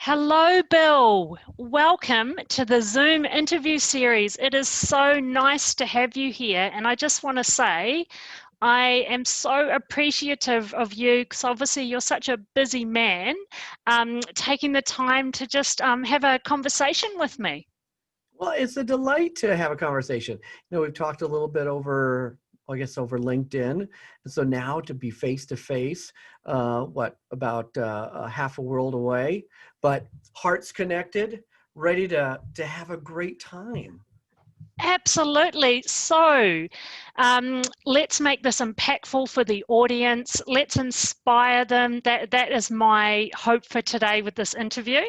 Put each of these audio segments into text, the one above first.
Hello, Bill. Welcome to the Zoom interview series. It is so nice to have you here. And I just want to say, I am so appreciative of you because obviously you're such a busy man, taking the time to just have a conversation with me. Well, it's a delight to have a conversation. We've talked a little bit over, I guess, over LinkedIn. And so now to be face to face, about a half a world away, but hearts connected, ready to have a great time. Absolutely. So let's make this impactful for the audience. Let's inspire them. That is my hope for today with this interview.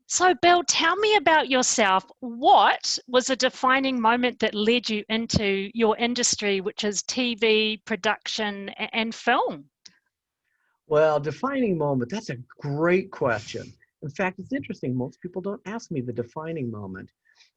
So, Bill, tell me about yourself. What was a defining moment that led you into your industry, which is TV, production, and film? Well, defining moment, that's a great question. In fact, it's interesting. Most people don't ask me the defining moment.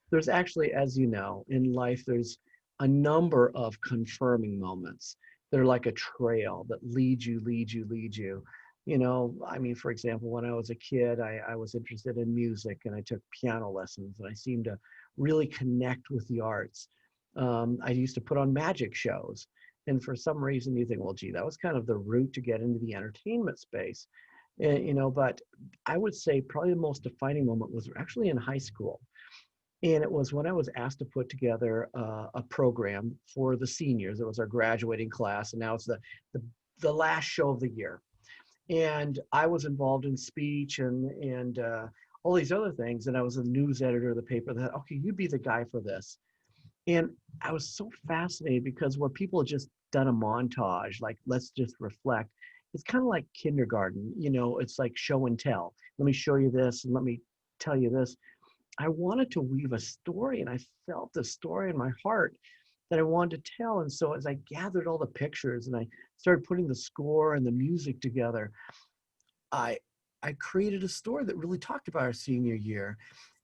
There's actually, as you know, in life, there's a number of confirming moments. They're like a trail that leads you, leads you, leads you. I mean, for example, when I was a kid, I was interested in music and I took piano lessons and I seemed to really connect with the arts. I used to put on magic shows. And for some reason, you think, well, gee, that was kind of the route to get into the entertainment space. But I would say probably the most defining moment was actually in high school. And it was when I was asked to put together a program for the seniors. It was our graduating class, and now it's the last show of the year. And I was involved in speech and all these other things. And I was a news editor of the paper that, okay, you'd be the guy for this. And I was so fascinated because where people had just done a montage, like let's just reflect, it's kind of like kindergarten. It's like show and tell. Let me show you this and let me tell you this. I wanted to weave a story, and I felt the story in my heart that I wanted to tell. And so as I gathered all the pictures and I started putting the score and the music together, I I created a story that really talked about our senior year.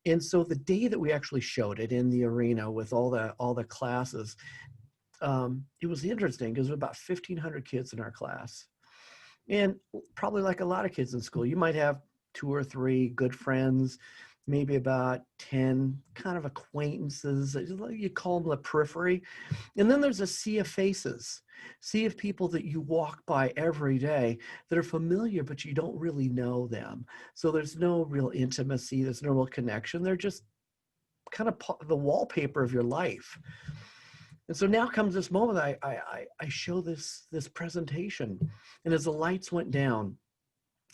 And so the day that we actually showed it in the arena with all the classes, it was interesting because there were about 1,500 kids in our class. And probably like a lot of kids in school, you might have two or three good friends, maybe about 10 kind of acquaintances. You call them the periphery. And then there's a sea of faces, sea of people that you walk by every day that are familiar, but you don't really know them. So there's no real intimacy. There's no real connection. They're just kind of the wallpaper of your life. And so now comes this moment. I show this presentation, and as the lights went down,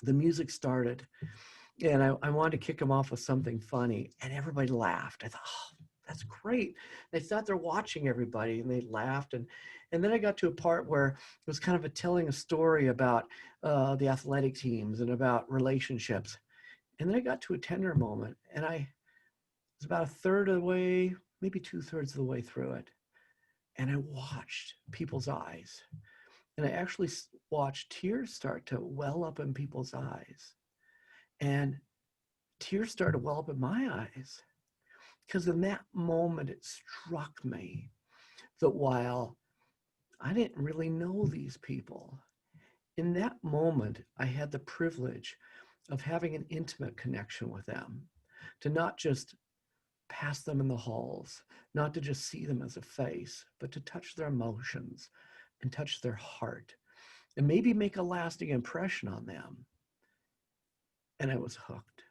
the music started, and I wanted to kick them off with something funny, and everybody laughed. I thought, oh, that's great. They thought they're watching everybody, and they laughed, and then I got to a part where it was kind of telling a story about the athletic teams and about relationships, and then I got to a tender moment, and I was about a third of the way, maybe 2/3 of the way through it. And I watched people's eyes. And I actually watched tears start to well up in people's eyes. And tears started to well up in my eyes. Because in that moment, it struck me that while I didn't really know these people, in that moment, I had the privilege of having an intimate connection with them, to not just pass them in the halls, not to just see them as a face, but to touch their emotions and touch their heart and maybe make a lasting impression on them. And I was hooked.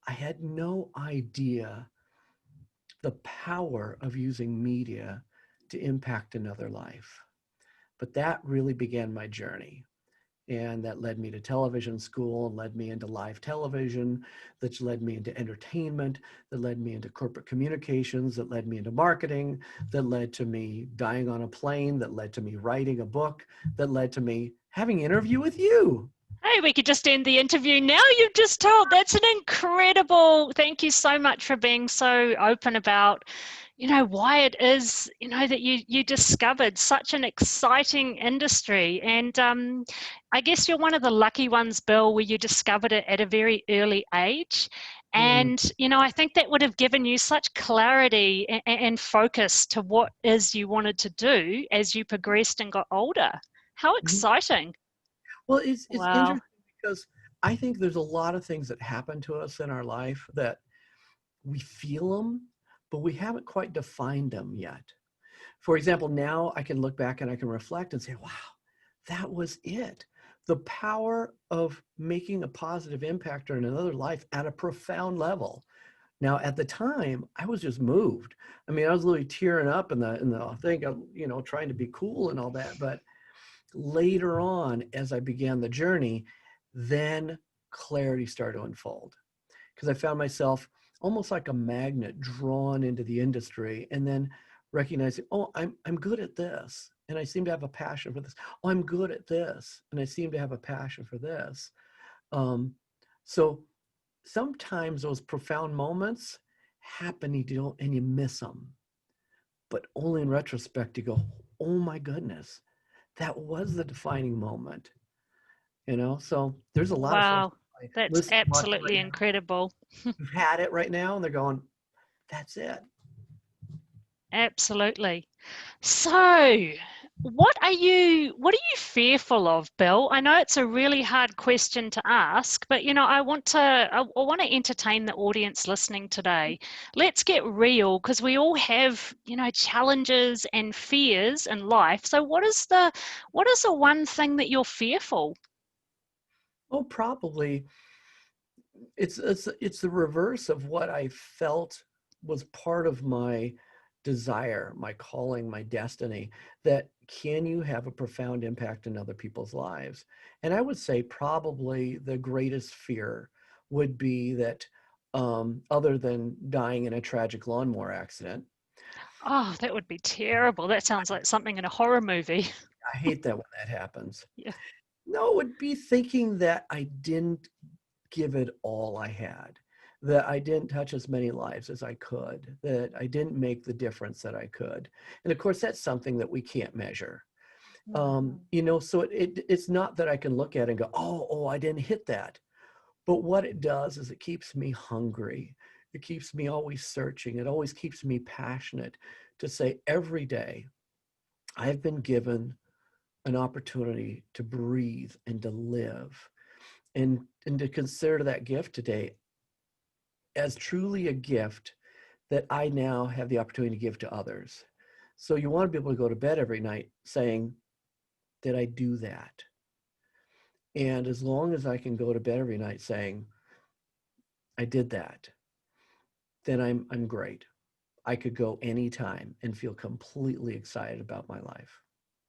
I had no idea the power of using media to impact another life. But that really began my journey. And that led me to television school and led me into live television, that led me into entertainment, that led me into corporate communications, that led me into marketing, that led to me dying on a plane, that led to me writing a book, that led to me having an interview with you. Hey, we could just end the interview now. You've just told. That's an incredible. Thank you so much for being so open about, why it is, that you discovered such an exciting industry. And I guess you're one of the lucky ones, Bill, where you discovered it at a very early age. Mm. And, I think that would have given you such clarity and focus to what is you wanted to do as you progressed and got older. How exciting. Well, it's Wow. interesting because I think there's a lot of things that happen to us in our life that we feel them, but we haven't quite defined them yet. For example, now I can look back and I can reflect and say, wow, that was it. The power of making a positive impact on another life at a profound level. Now, at the time, I was just moved. I mean, I was literally tearing up in the thing, you know, trying to be cool and all that. But later on, as I began the journey, then clarity started to unfold, because I found myself almost like a magnet drawn into the industry, and then recognizing, oh, I'm good at this, and I seem to have a passion for this. Oh, I'm good at this, and I seem to have a passion for this. So sometimes those profound moments happen, and you miss them, but only in retrospect you go, oh my goodness, that was the defining moment. You know, so there's a lot of folks Wow, that's listening, watching right absolutely now, incredible. who've had it right now, and they're going, that's it. Absolutely. So, what are you fearful of, Bill? I know it's a really hard question to ask, but I want to entertain the audience listening today. Let's get real, because we all have, challenges and fears in life. So what is the one thing that you're fearful? Oh, probably it's the reverse of what I felt was part of my desire, my calling, my destiny. That can you have a profound impact in other people's lives? And I would say probably the greatest fear would be that, other than dying in a tragic lawnmower accident. Oh, that would be terrible. That sounds like something in a horror movie. I hate that when that happens. Yeah. No, it would be thinking that I didn't give it all I had, that I didn't touch as many lives as I could, that I didn't make the difference that I could. And of course, that's something that we can't measure. So it's not that I can look at it and go, oh, I didn't hit that. But what it does is it keeps me hungry. It keeps me always searching. It always keeps me passionate to say every day, I've been given an opportunity to breathe and to live, and to consider that gift today as truly a gift that I now have the opportunity to give to others. So you want to be able to go to bed every night saying, did I do that? And as long as I can go to bed every night saying, I did that, then I'm great. I could go anytime and feel completely excited about my life.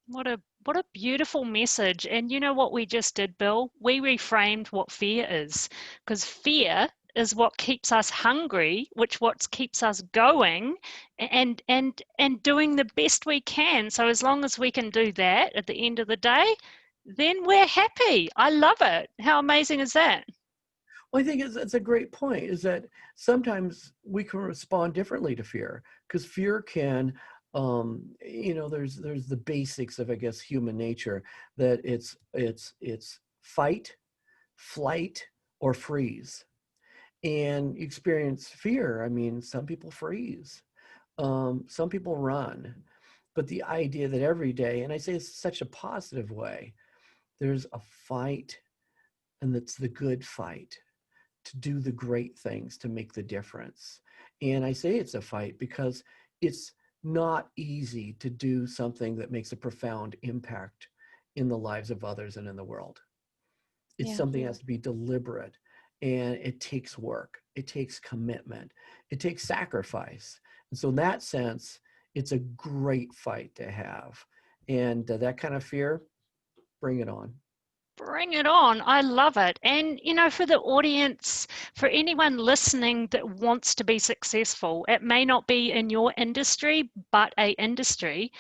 What a beautiful message. And you know what we just did, Bill? We reframed what fear is, because fear is what keeps us hungry, which what keeps us going and doing the best we can. So as long as we can do that at the end of the day, then we're happy. I love it. How amazing is that? Well, I think it's a great point, is that sometimes we can respond differently to fear, because fear can, there's the basics of, I guess, human nature, that it's fight, flight, or freeze. And you experience fear. I mean, some people freeze, some people run, but the idea that every day, and I say it's such a positive way, there's a fight, and it's the good fight to do the great things, to make the difference. And I say it's a fight because it's not easy to do something that makes a profound impact in the lives of others and in the world. It's Yeah. something that has to be deliberate, and it takes work, it takes commitment, it takes sacrifice. And so in that sense, it's a great fight to have. And that kind of fear, bring it on. Bring it on. I love it. And, for the audience, for anyone listening that wants to be successful, it may not be in your industry, but a industry.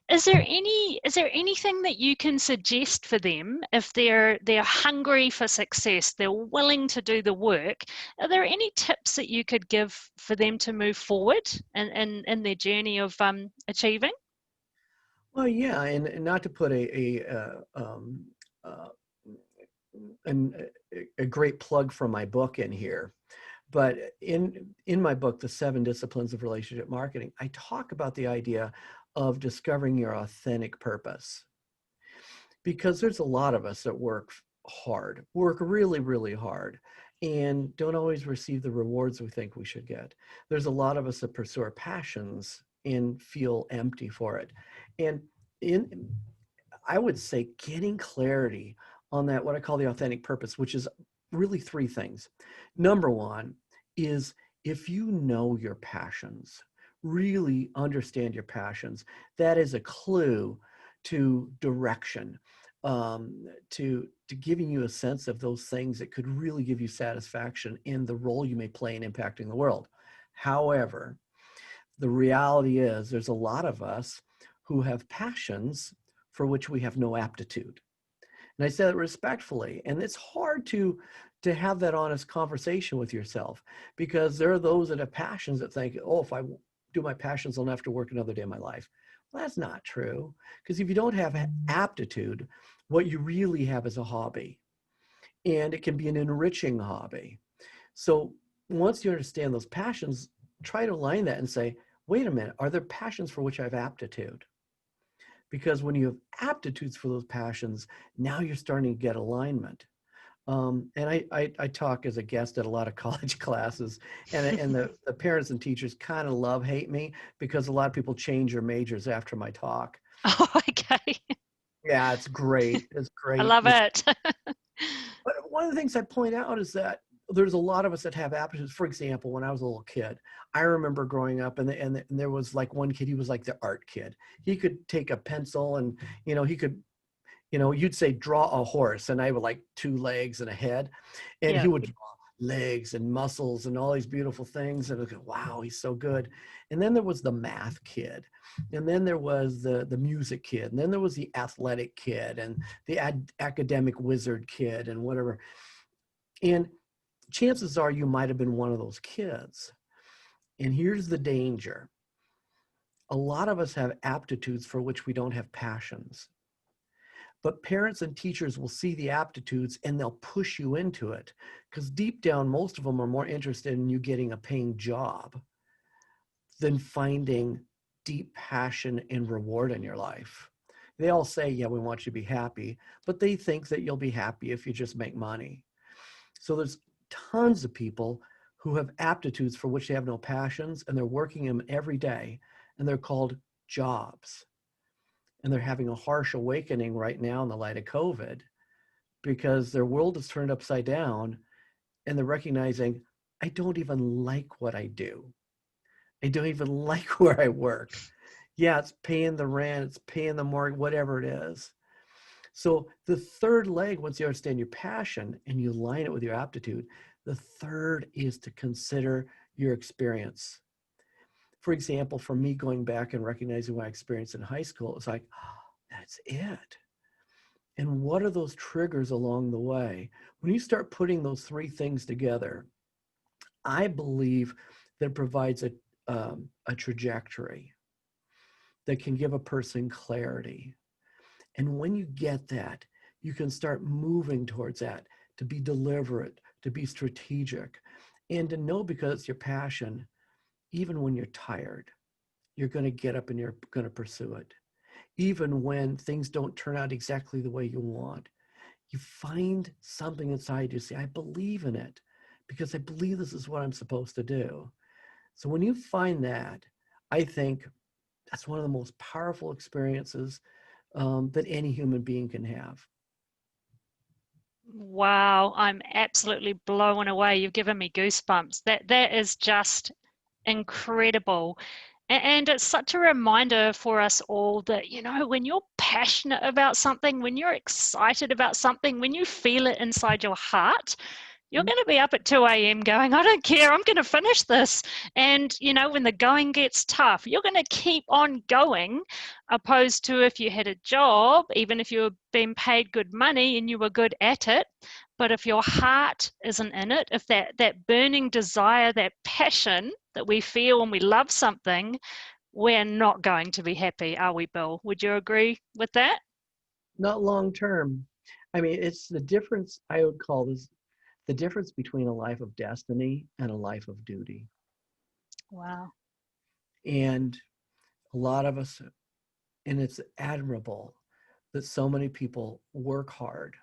Is there anything that you can suggest for them if they're hungry for success, they're willing to do the work? Are there any tips that you could give for them to move forward in their journey of achieving? Well, yeah, and not to put uh, an, a great plug for my book in here, but in my book, The 7 Disciplines of Relationship Marketing, I talk about the idea of discovering your authentic purpose, because there's a lot of us that work hard, work really, really hard, and don't always receive the rewards we think we should get. There's a lot of us that pursue our passions and feel empty for it. And in, I would say getting clarity on that, what I call the authentic purpose, which is really three things. Number one is if you know your passions, really understand your passions, that is a clue to direction, to giving you a sense of those things that could really give you satisfaction in the role you may play in impacting the world. However, the reality is there's a lot of us who have passions for which we have no aptitude. And I say that respectfully. And it's hard to have that honest conversation with yourself, because there are those that have passions that think, oh, if I do my passions, I'll never have to work another day in my life. Well, that's not true. Because if you don't have aptitude, what you really have is a hobby. And it can be an enriching hobby. So once you understand those passions, try to align that and say, wait a minute, are there passions for which I have aptitude? Because when you have aptitudes for those passions, now you're starting to get alignment. And I talk as a guest at a lot of college classes, and the parents and teachers kind of hate me, because a lot of people change their majors after my talk. Oh, okay. Yeah, it's great. It's I great. love it. But one of the things I point out is that there's a lot of us that have aptitudes. For example, when I was a little kid, I remember growing up, and there was like one kid, he was like the art kid. He could take a pencil and, he could, you'd say, draw a horse, and I would like two legs and a head, and he Yeah. would draw legs and muscles and all these beautiful things. And I go, wow, he's so good. And then there was the math kid. And then there was the music kid. And then there was the athletic kid and the academic wizard kid and whatever. And chances are you might have been one of those kids. And here's the danger. A lot of us have aptitudes for which we don't have passions. But parents and teachers will see the aptitudes and they'll push you into it, because deep down, most of them are more interested in you getting a paying job than finding deep passion and reward in your life. They all say, yeah, we want you to be happy, but they think that you'll be happy if you just make money. So there's tons of people who have aptitudes for which they have no passions, and they're working them every day, and they're called jobs. And they're having a harsh awakening right now in the light of COVID, because their world is turned upside down, and they're recognizing, I don't even like what I do. I don't even like where I work. Yeah, it's paying the rent, it's paying the mortgage, whatever it is. So the third leg, once you understand your passion and you align it with your aptitude, the third is to consider your experience. For example, for me, going back and recognizing my experience in high school, it's like, oh, that's it. And what are those triggers along the way? When you start putting those three things together, I believe that it provides a trajectory that can give a person clarity. And when you get that, you can start moving towards that, to be deliberate, to be strategic, and to know, because it's your passion, even when you're tired, you're going to get up and you're going to pursue it. Even when things don't turn out exactly the way you want, you find something inside you, say, I believe in it because I believe this is what I'm supposed to do. So when you find that, I think that's one of the most powerful experiences that any human being can have. Wow, I'm absolutely blown away. You've given me goosebumps. That is just incredible. And it's such a reminder for us all that, when you're passionate about something, when you're excited about something, when you feel it inside your heart, you're going to be up at 2 a.m. going, I don't care, I'm going to finish this. And, when the going gets tough, you're going to keep on going, opposed to if you had a job, even if you were being paid good money and you were good at it. But if your heart isn't in it, if that burning desire, that passion that we feel when we love something, we're not going to be happy, are we, Bill? Would you agree with that? Not long term. I mean, it's the difference, I would call this the difference between a life of destiny and a life of duty. Wow. And a lot of us, and it's admirable that so many people work hard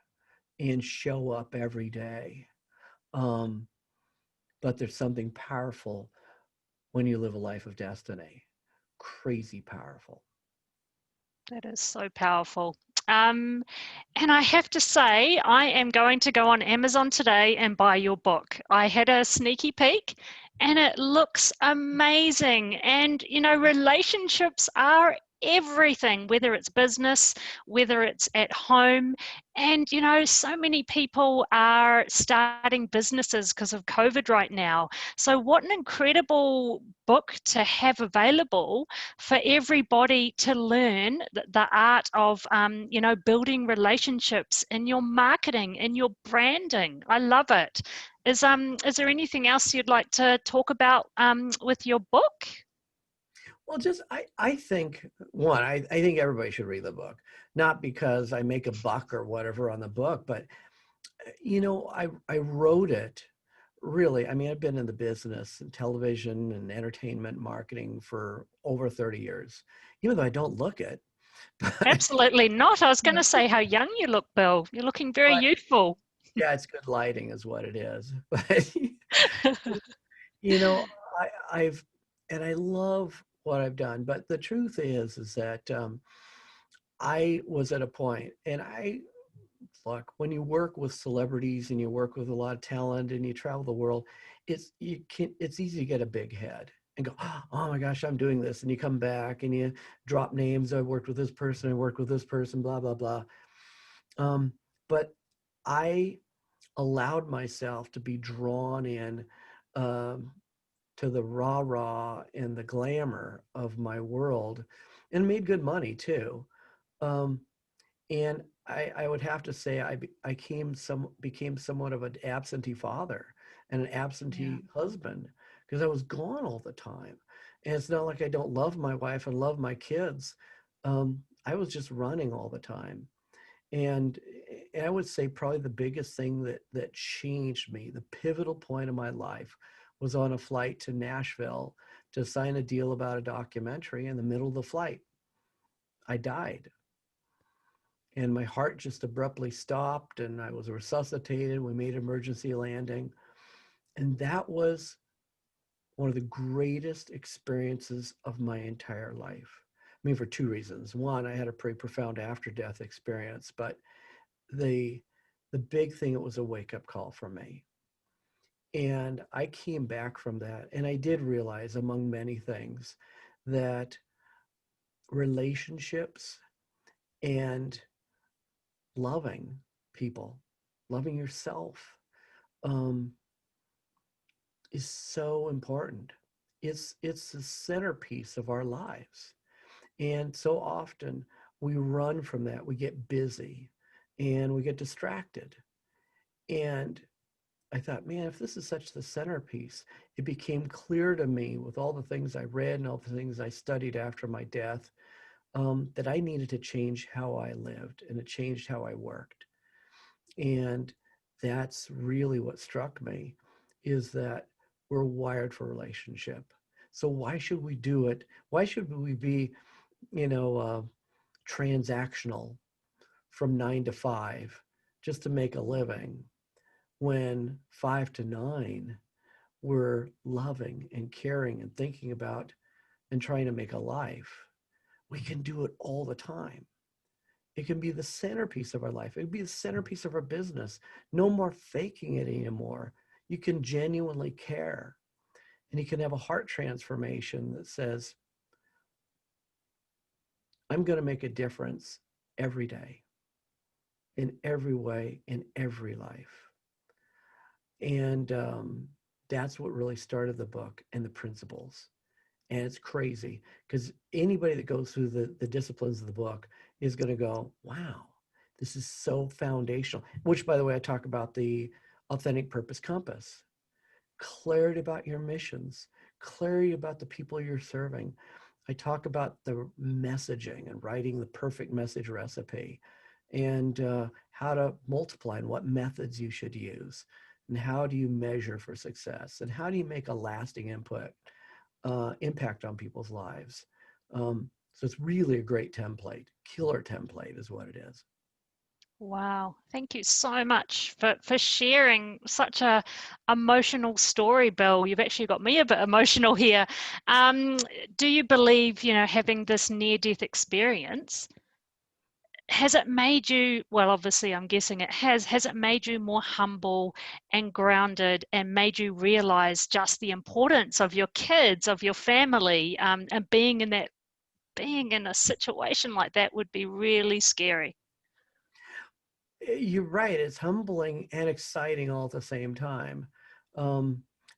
and show up every day. Um, but there's something powerful when you live a life of destiny. Crazy powerful. That is so powerful. Um, and I have to say, I am going to go on Amazon today and buy your book. I had a sneaky peek and it looks amazing. And, you know, relationships are everything, whether it's business, whether it's at home. And, you know, so many people are starting businesses because of COVID right now. So, what an incredible book to have available for everybody to learn the art of, you know, building relationships in your marketing, in your branding. I love it. Is there anything else you'd like to talk about with your book? Well, just I think one, I think everybody should read the book, not because I make a buck or whatever on the book, but you know, I wrote it really. I mean, I've been in the business and television and entertainment marketing for over 30 years, even though I don't look it. But, Absolutely not. I was going to say how young you look, Bill. You're looking very but youthful. yeah, it's good lighting is what it is. But you know, I've and I love what I've done. But the truth is that I was at a point, and I look, when you work with celebrities and you work with a lot of talent and you travel the world, it's easy to get a big head and go, oh my gosh, I'm doing this. And you come back and you drop names. I worked with this person, I worked with this person, blah, blah, blah. Um, but I allowed myself to be drawn in um, to the rah-rah and the glamour of my world and made good money too. Um, and I would have to say became somewhat of an absentee father and an Yeah. absentee husband because I was gone all the time. And it's not like I don't love my wife and love my kids. I was just running all the time. And I would say probably the biggest thing that changed me, the pivotal point of my life, was on a flight to Nashville to sign a deal about a documentary. In the middle of the flight, I died. And my heart just abruptly stopped and I was resuscitated. We made emergency landing. And that was one of the greatest experiences of my entire life. I mean, for two reasons. One, I had a pretty profound after death experience, but the the big thing, it was a wake-up call for me. And I came back from that and I did realize, among many things, that relationships and loving people, loving yourself, um, is so important. It's the centerpiece of our lives. And so often we run from that. We get busy and we get distracted. And I thought, man, if this is such the centerpiece, it became clear to me with all the things I read and all the things I studied after my death, that I needed to change how I lived and it changed how I worked. And that's really what struck me, is that we're wired for relationship. So why should we do it? Why should we be, you know, transactional from 9 to 5 just to make a living, when 5 to 9 we're loving and caring and thinking about and trying to make a life? We can do it all the time. It can be the centerpiece of our life. It can be the centerpiece of our business. No more faking it anymore. You can genuinely care. And you can have a heart transformation that says, I'm going to make a difference every day, in every way, in every life. And that's what really started the book and the principles. And it's crazy because anybody that goes through the disciplines of the book is going to go, wow, this is so foundational. Which, by the way, I talk about the authentic purpose compass, clarity about your missions, clarity about the people you're serving. I talk about the messaging and writing the perfect message recipe, and how to multiply and what methods you should use, and how do you measure for success, and how do you make a lasting impact on people's lives. So it's really a great template. Killer template is what it is. Wow. Thank you so much for sharing such a emotional story, Bill. You've actually got me a bit emotional here. Um, do you believe, having this near-death experience, has it made you, well, obviously I'm guessing it has it made you more humble and grounded and made you realize just the importance of your kids, of your family, and being in a situation like that would be really scary. You're right. It's humbling and exciting all at the same time. I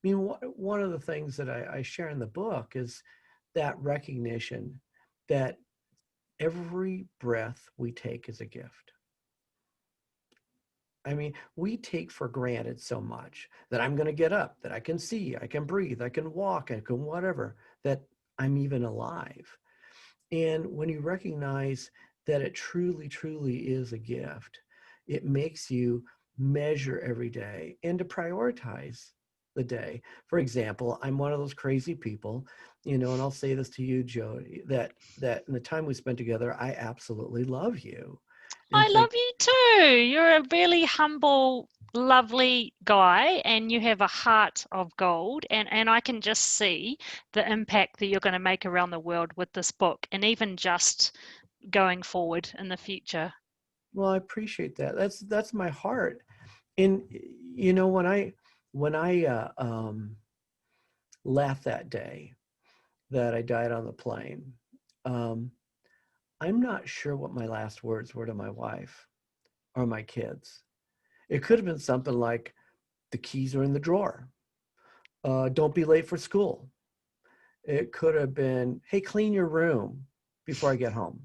mean, one of the things that I share in the book is that recognition that every breath we take is a gift. I mean, we take for granted so much that I'm going to get up, that I can see, I can breathe, I can walk, I can whatever, that I'm even alive. And when you recognize that it truly, truly is a gift, it makes you measure every day and to prioritize the day. For example, I'm one of those crazy people, and I'll say this to you, Jodi, that in the time we spent together, I absolutely love you and I think, love you too. You're a really humble, lovely guy, and you have a heart of gold. And I can just see the impact that you're going to make around the world with this book, and even just going forward in the future. well, I appreciate that. That's my heart. And when I left that day that I died on the plane, um, I'm not sure what my last words were to my wife or my kids. It could have been something like, the keys are in the drawer. Don't be late for school. It could have been, hey, clean your room before I get home.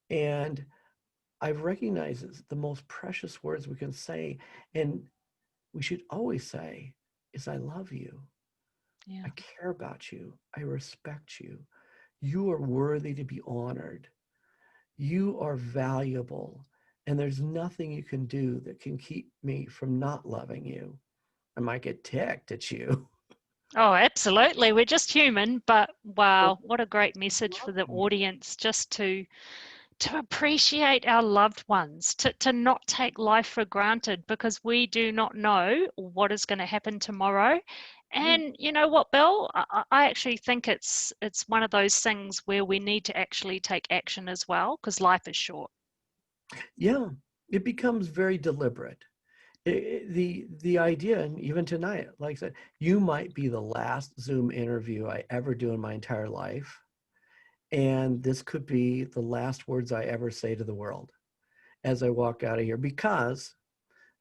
And I've recognized it's the most precious words we can say. And we should always say is, I love you. Yeah. I care about you. I respect you. You are worthy to be honored. You are valuable. And there's nothing you can do that can keep me from not loving you. I might get ticked at you. Oh, absolutely. We're just human, but But wow, what a great message for love the you. audience just to appreciate our loved ones, to not take life for granted because we do not know what is going to happen tomorrow. Yeah. And you know what, Bill? I actually think it's one of those things where we need to actually take action as well because life is short. Yeah. It becomes very deliberate. The idea, and even tonight, like I said, you might be the last Zoom interview I ever do in my entire life. And this could be the last words I ever say to the world as I walk out of here, because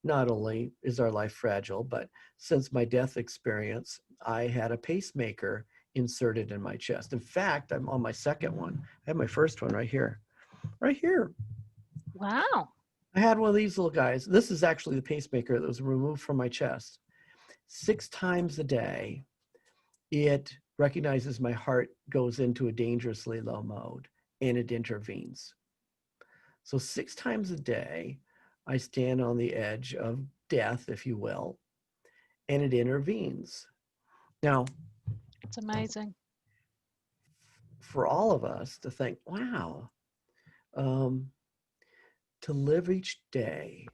not only is our life fragile, but since my death experience, I had a pacemaker inserted in my chest. In fact, I'm on my second one. I have my first one right here. Right here. Wow. I had one of these little guys. This is actually the pacemaker that was removed from my chest. 6 times a day, it recognizes my heart goes into a dangerously low mode and it intervenes. So 6 times a day, I stand on the edge of death, if you will, and it intervenes. Now, It's amazing. for all of us to think, wow, um, to live each day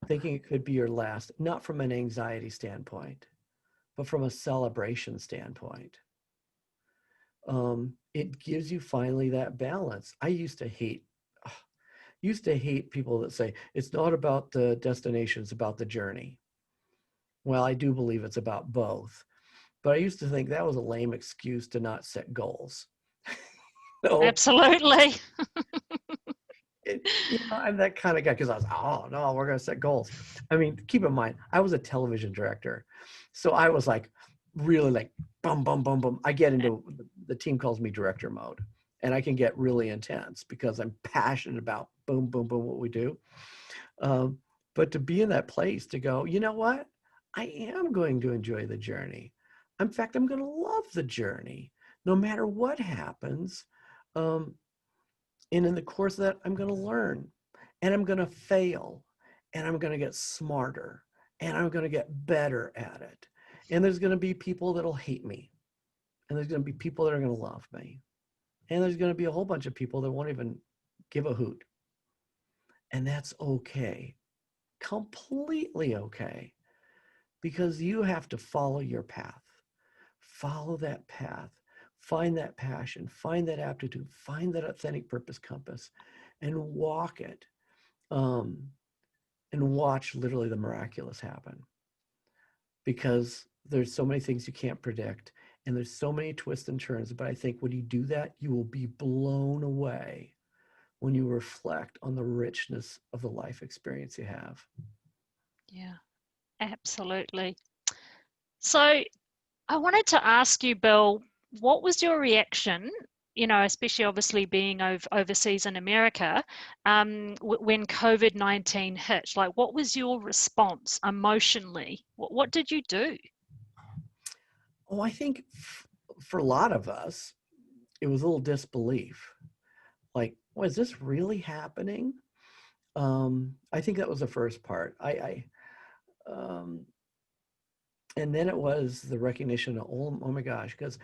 thinking it could be your last, not from an anxiety standpoint, but from a celebration standpoint. It gives you finally that balance. I used to hate people that say it's not about the destination, it's about the journey. Well, I do believe it's about both, but I used to think that was a lame excuse to not set goals. So Absolutely. I'm that kind of guy because I was, oh no, we're going to set goals. I mean, keep in mind, I was a television director. So I was like, really like, bum, bum, bum, bum. I get into, the team calls me director mode, and I can get really intense because I'm passionate about boom, boom, boom, what we do. Um, but to be in that place to go, you know what? I am going to enjoy the journey. In fact, I'm going to love the journey no matter what happens. Um, and in the course of that, I'm going to learn and I'm going to fail and I'm going to get smarter and I'm going to get better at it. And there's going to be people that'll hate me. And there's going to be people that are going to love me. And there's going to be a whole bunch of people that won't even give a hoot. And that's okay, completely okay, because you have to follow your path. Follow that path, find that passion, find that aptitude, find that authentic purpose compass, and walk it, um, and watch literally the miraculous happen. Because there's so many things you can't predict, and there's so many twists and turns. But I think when you do that, you will be blown away when you reflect on the richness of the life experience you have. Yeah, absolutely. So I wanted to ask you, Bill, what was your reaction, especially obviously being overseas in America, when COVID-19 hit? Like, what was your response emotionally? What did you do? Oh, I think for a lot of us, it was a little disbelief. Like, was this really happening? I think that was the first part. Um, and then it was the recognition of, oh my gosh, because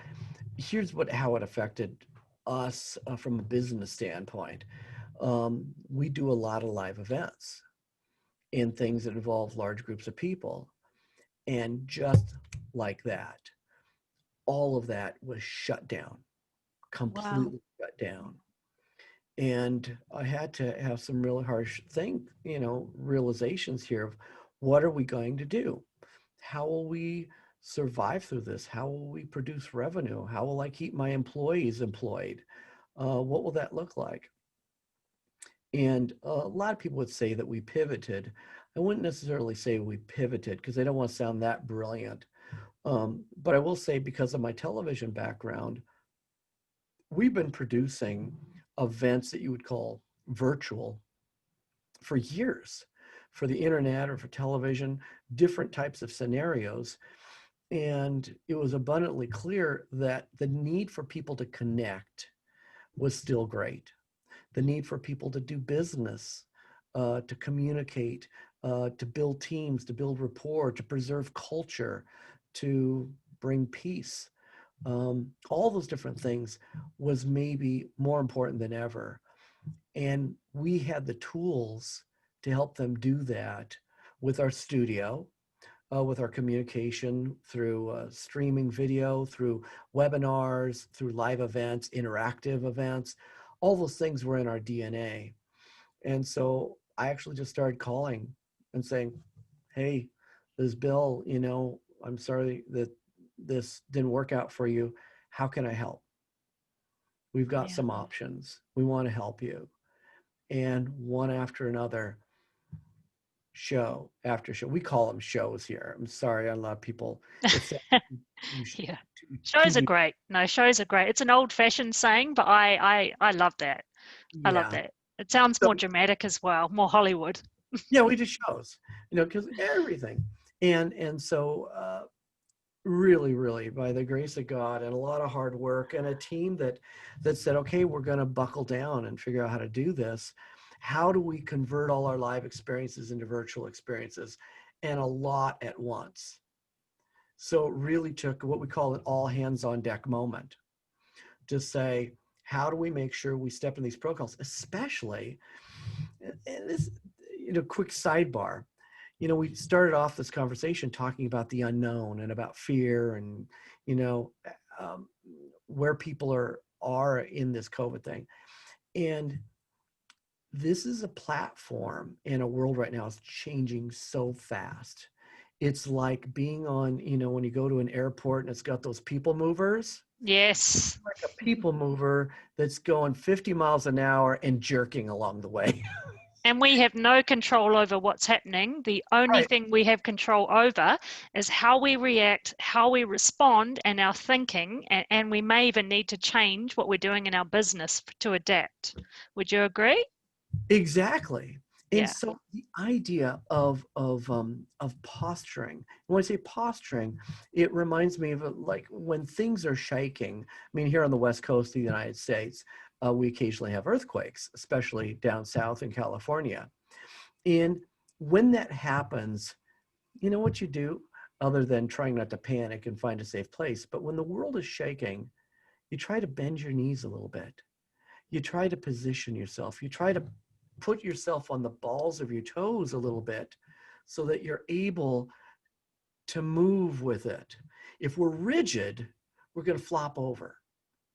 here's how it affected us from a business standpoint. We do a lot of live events and things that involve large groups of people. And just like that, all of that was shut down, Wow. completely shut down. And I had to have some really harsh realizations here of what are we going to do? How will we survive through this? How will we produce revenue? How will I keep my employees employed? What will that look like? And a lot of people would say that we pivoted. I wouldn't necessarily say we pivoted because I don't want to sound that brilliant. But I will say, because of my television background, we've been producing events that you would call virtual for years, for the internet or for television, different types of scenarios. And it was abundantly clear that the need for people to connect was still great. The need for people to do business, to communicate, to build teams, to build rapport, to preserve culture, to bring peace. All those different things was maybe more important than ever. And we had the tools to help them do that with our studio, with our communication through streaming video, through webinars, through live events, interactive events. All those things were in our DNA. And so I actually just started calling and saying, hey, this is Bill, I'm sorry that this didn't work out for you. How can I help? We've got Yeah. some options. We want to help you. And one after another, show after show. We call them shows here. I'm sorry, a lot of people. It's Yeah. two Shows are great. No, shows are great. It's an old-fashioned saying, but I love that. I love yeah. that. It sounds So more dramatic as well, more Hollywood. yeah, we do shows, because everything, and so really, really, by the grace of God and a lot of hard work and a team that said, okay, we're going to buckle down and figure out how to do this. How do we convert all our live experiences into virtual experiences, and a lot at once? So it really took what we call an all hands on deck moment to say, how do we make sure we step in these protocols, especially, and this, quick sidebar, we started off this conversation talking about the unknown and about fear and, you know, um, where people are in this COVID thing. And this is a platform in a world right now is changing so fast. It's like being on, when you go to an airport and it's got those people movers, Yes. like a people mover that's going 50 miles an hour and jerking along the way. And we have no control over what's happening. The only Right. thing we have control over is how we react, how we respond, and our thinking. And we may even need to change what we're doing in our business to adapt. Would you agree? Exactly. And Yeah. so the idea of posturing, when I say posturing, it reminds me of like when things are shaking. I mean, here on the West Coast of the United States, we occasionally have earthquakes, especially down south in California. And when that happens, you know what you do, other than trying not to panic and find a safe place. But when the world is shaking, you try to bend your knees a little bit. You try to position yourself. You try to put yourself on the balls of your toes a little bit so that you're able to move with it. If we're rigid, we're going to flop over.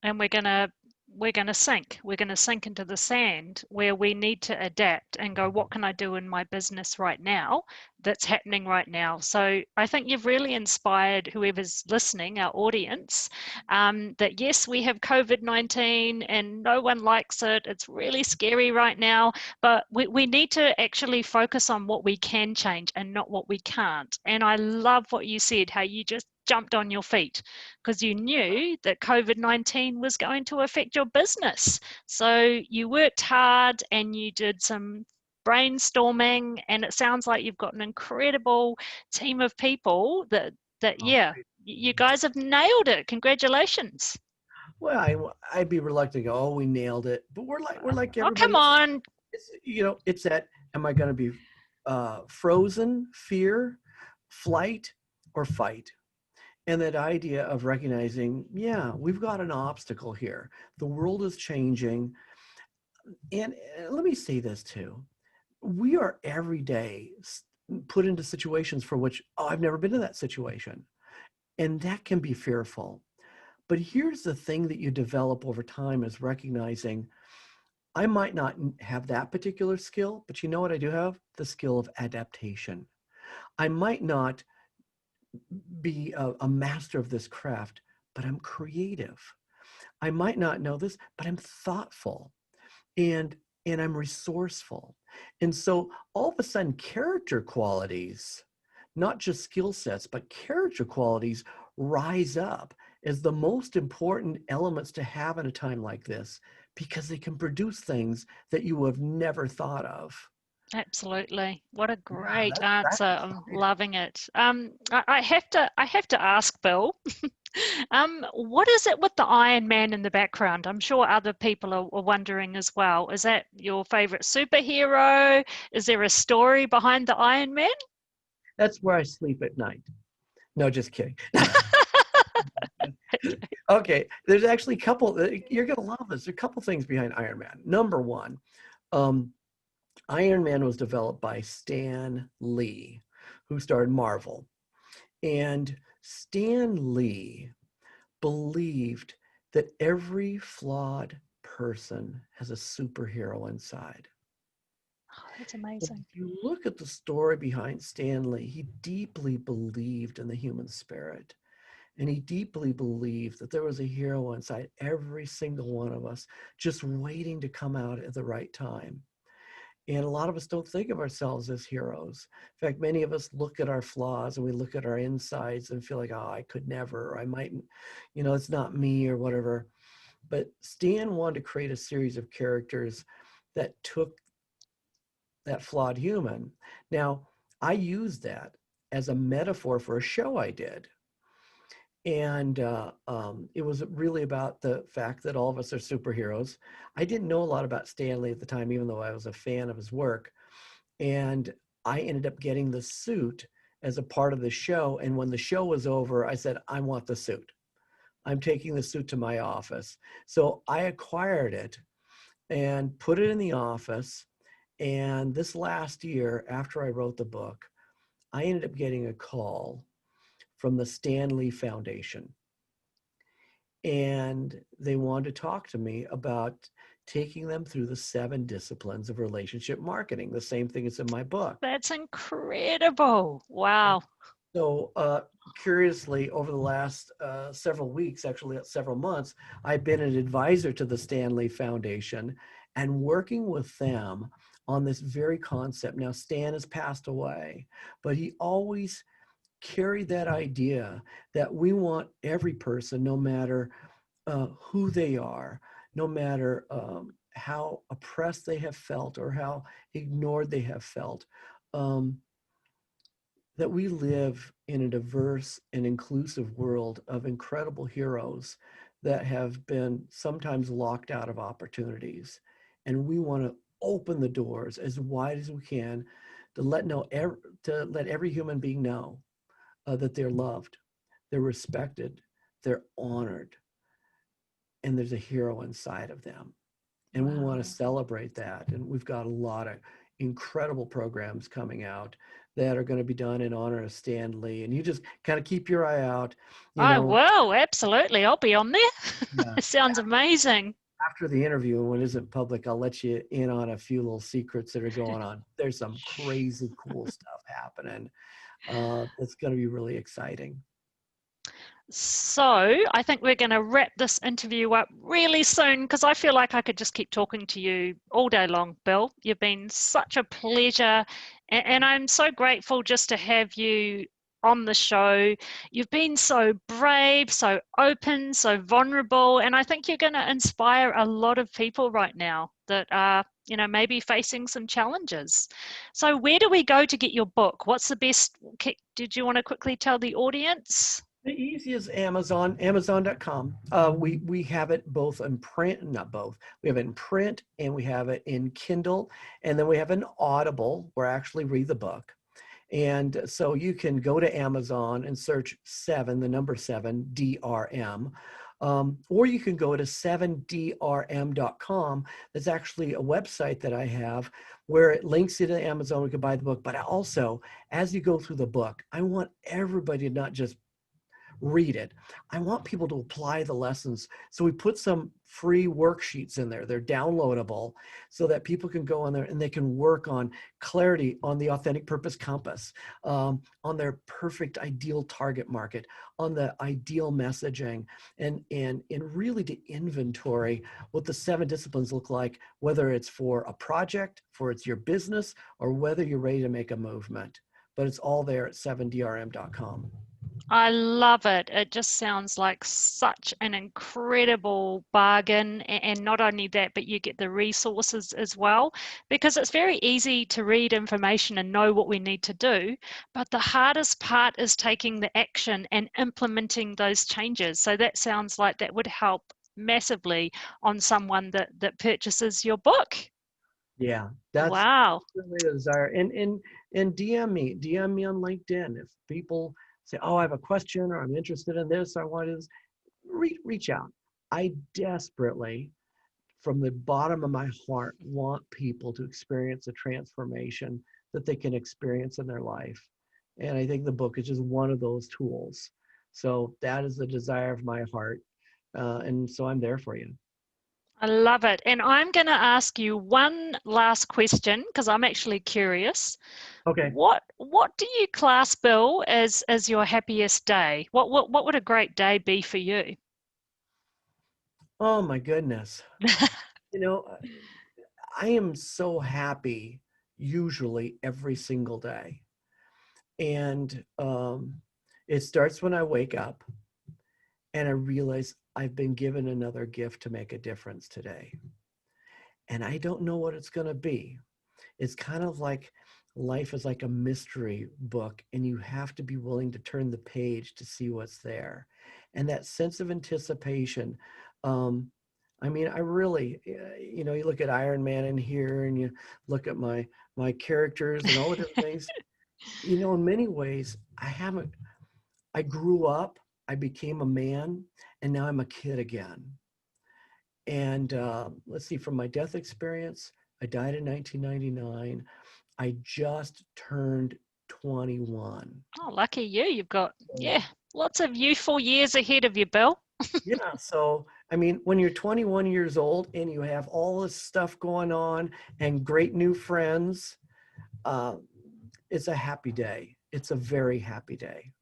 And we're going to sink. We're going to sink into the sand, where we need to adapt and go, what can I do in my business right now that's happening right now? So I think you've really inspired whoever's listening, our audience, that yes, we have COVID-19 and no one likes it. It's really scary right now, but we need to actually focus on what we can change and not what we can't. And I love what you said, how you just jumped on your feet because you knew that COVID-19 was going to affect your business. So you worked hard and you did some brainstorming, and it sounds like you've got an incredible team of people that Oh, yeah, you guys have nailed it. Congratulations. well, I'd be reluctant to go, oh, we nailed it. But we're like Oh, come everybody else. on. It's that, am I going to be frozen, fear, flight, or fight? And that idea of recognizing, yeah, we've got an obstacle here. The world is changing. And let me say this too. We are every day put into situations for which, oh, I've never been in that situation. And that can be fearful. But here's the thing that you develop over time is recognizing, I might not have that particular skill, but you know what I do have? The skill of adaptation. I might not be a master of this craft, but I'm creative. I might not know this, but I'm thoughtful and I'm resourceful. And so all of a sudden, character qualities, not just skill sets, but character qualities rise up as the most important elements to have in a time like this, because they can produce things that you have never thought of. Absolutely. What a Yeah, great that's answer. I'm exciting. loving it. I have to ask Bill, what is it with the Iron Man in the background? I'm sure other people are wondering as well. Is that your favorite superhero? Is there a story behind the Iron Man? That's where I sleep at night. No, just kidding. Okay, there's actually a couple, you're going to love this. There are a couple things behind Iron Man. Number one, um, Iron Man was developed by Stan Lee, who started Marvel. And Stan Lee believed that every flawed person has a superhero inside. Oh, that's Well, amazing. if you look at the story behind Stan Lee, he deeply believed in the human spirit. And he deeply believed that there was a hero inside every single one of us, just waiting to come out at the right time. And a lot of us don't think of ourselves as heroes. In fact, many of us look at our flaws and we look at our insides and feel like, oh, I could never, or I mightn't, it's not me or whatever. But Stan wanted to create a series of characters that took that flawed human. Now, I used that as a metaphor for a show I did. And it was really about the fact that all of us are superheroes. I didn't know a lot about Stan Lee at the time, even though I was a fan of his work. And I ended up getting the suit as a part of the show. And when the show was over, I said, I want the suit. I'm taking the suit to my office. So I acquired it and put it in the office. And this last year, after I wrote the book, I ended up getting a call from the Stan Lee Foundation. And they wanted to talk to me about taking them through the 7 disciplines of relationship marketing, the same thing as in my book. That's incredible. Wow. So curiously, over the last several weeks, actually several months, I've been an advisor to the Stan Lee Foundation and working with them on this very concept. Now, Stan has passed away, but he always carried that idea that we want every person, no matter who they are, no matter how oppressed they have felt or how ignored they have felt, that we live in a diverse and inclusive world of incredible heroes that have been sometimes locked out of opportunities. And we want to open the doors as wide as we can to let every human being know that they're loved, they're respected, they're honored, and there's a hero inside of them. And we want Wow. to celebrate that. And we've got a lot of incredible programs coming out that are going to be done in honor of Stan Lee. And you just kind of keep your eye out, you I know. will, absolutely. I'll be on there. Yeah. It sounds amazing. After the interview, and when it isn't public, I'll let you in on a few little secrets that are going on. There's some crazy cool stuff happening. It's going to be really exciting. So I think we're going to wrap this interview up really soon because I feel like I could just keep talking to you all day long, Bill. You've been such a pleasure, and I'm so grateful just to have you on the show. You've been so brave, so open, so vulnerable, and I think you're going to inspire a lot of people right now that are, maybe facing some challenges. So where do we go to get your book? What's the best? Did you want to quickly tell the audience? The easiest Amazon, Amazon.com. We have it both in print, not both. We have it in print and we have it in Kindle, and then we have an Audible where I actually read the book. And so you can go to Amazon and search 7, the number 7, DRM. Or you can go to 7drm.com. That's actually a website that I have where it links you to Amazon. We can buy the book. But also, as you go through the book, I want everybody to not just read it. I want people to apply the lessons. So we put some free worksheets in there. They're downloadable so that people can go on there and they can work on clarity on the authentic purpose compass, on their perfect ideal target market, on the ideal messaging, and really to inventory what the 7 disciplines look like, whether it's for a project, for it's your business, or whether you're ready to make a movement. But it's all there at 7drm.com. I love it. It just sounds like such an incredible bargain. And not only that, but you get the resources as well, because it's very easy to read information and know what we need to do. But the hardest part is taking the action and implementing those changes. So that sounds like that would help massively on someone that purchases your book. Yeah, that's Wow. really the desire. And DM me on LinkedIn. If people say, "Oh, I have a question," or "I'm interested in this," or "I want this," reach out. I desperately, from the bottom of my heart, want people to experience a transformation that they can experience in their life. And I think the book is just one of those tools. So that is the desire of my heart. And so I'm there for you. I love it. And I'm going to ask you one last question because I'm actually curious. Okay. What do you class, Bill, as your happiest day? What would a great day be for you? Oh my goodness. You know, I am so happy usually every single day. And it starts when I wake up and I realize I've been given another gift to make a difference today. And I don't know what it's going to be. It's kind of like life is like a mystery book, and you have to be willing to turn the page to see what's there. And that sense of anticipation. I mean, I really, you look at Iron Man in here, and you look at my characters and all the different things. In many ways, I grew up, I became a man, and now I'm a kid again. And let's see, from my death experience, I died in 1999. I just turned 21. Oh, lucky you. You've got, So, yeah, lots of youthful years ahead of you, Bill. yeah. So, I mean, when you're 21 years old and you have all this stuff going on and great new friends, uh, it's a happy day. It's a very happy day.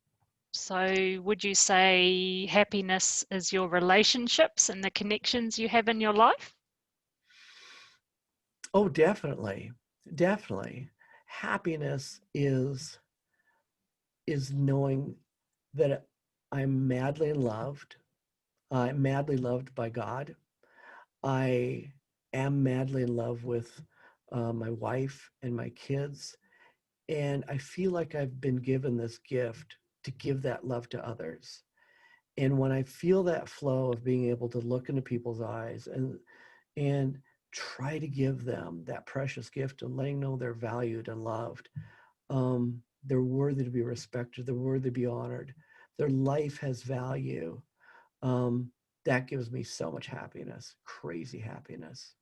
So would you say happiness is your relationships and the connections you have in your life? Oh, definitely. Definitely. Happiness is knowing that I'm madly loved. I'm madly loved by God. I am madly in love with my wife and my kids. And I feel like I've been given this gift to give that love to others. And when I feel that flow of being able to look into people's eyes and try to give them that precious gift and letting know they're valued and loved, they're worthy to be respected, they're worthy to be honored, their life has value. That gives me so much happiness, crazy happiness.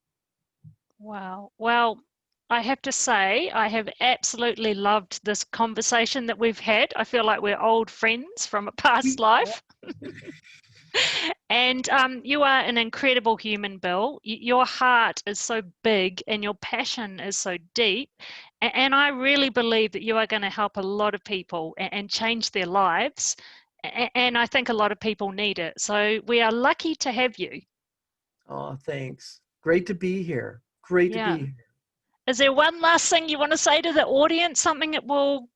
Wow. Well, I have to say, I have absolutely loved this conversation that we've had. I feel like we're old friends from a past life. And you are an incredible human, Bill. Your heart is so big and your passion is so deep. And I really believe that you are going to help a lot of people and change their lives. And I think a lot of people need it. So we are lucky to have you. Oh, thanks. Great to be here. Great to be Yeah. here. Is there one last thing you want to say to the audience? Something that will,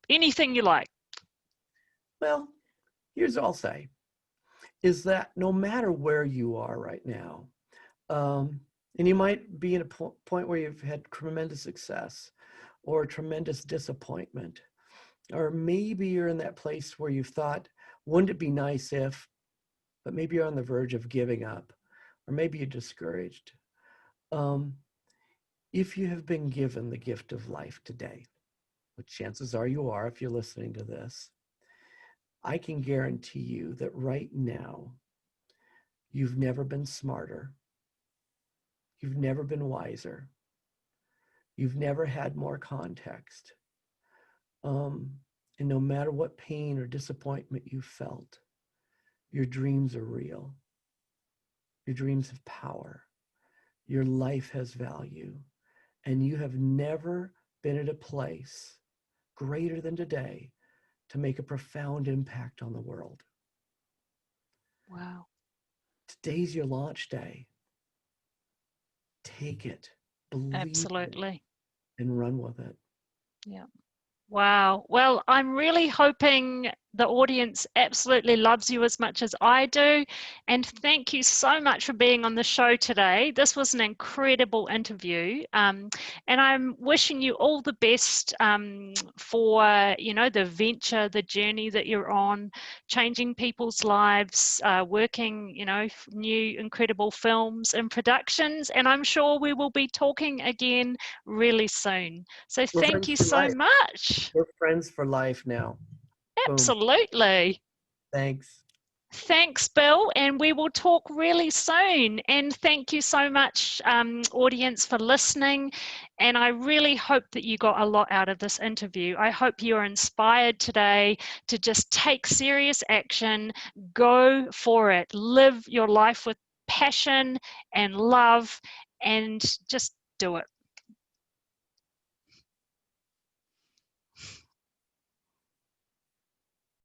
anything you like? Well, here's what I'll say, is that no matter where you are right now, and you might be in a point where you've had tremendous success or tremendous disappointment, or maybe you're in that place where you've thought, wouldn't it be nice if, but maybe you're on the verge of giving up, or maybe you're discouraged. Um, if you have been given the gift of life today, which chances are you are if you're listening to this, I can guarantee you that right now, you've never been smarter. You've never been wiser. You've never had more context. And no matter what pain or disappointment you felt, your dreams are real. Your dreams have power. Your life has value. And you have never been at a place greater than today to make a profound impact on the world. Wow. Today's your launch day. Take it, believe it, Absolutely. and run with it. Yeah. Wow. Well, I'm really hoping the audience absolutely loves you as much as I do. And thank you so much for being on the show today. This was an incredible interview. And I'm wishing you all the best for, the venture, the journey that you're on, changing people's lives, working, new incredible films and productions. And I'm sure we will be talking again really soon. So We're thank friends you for so life. much. We're friends for life now. Boom. Absolutely. Thanks. Thanks, Bill, and we will talk really soon. And thank you so much, audience, for listening. And I really hope that you got a lot out of this interview. I hope you're inspired today to just take serious action, go for it, live your life with passion and love, and just do it.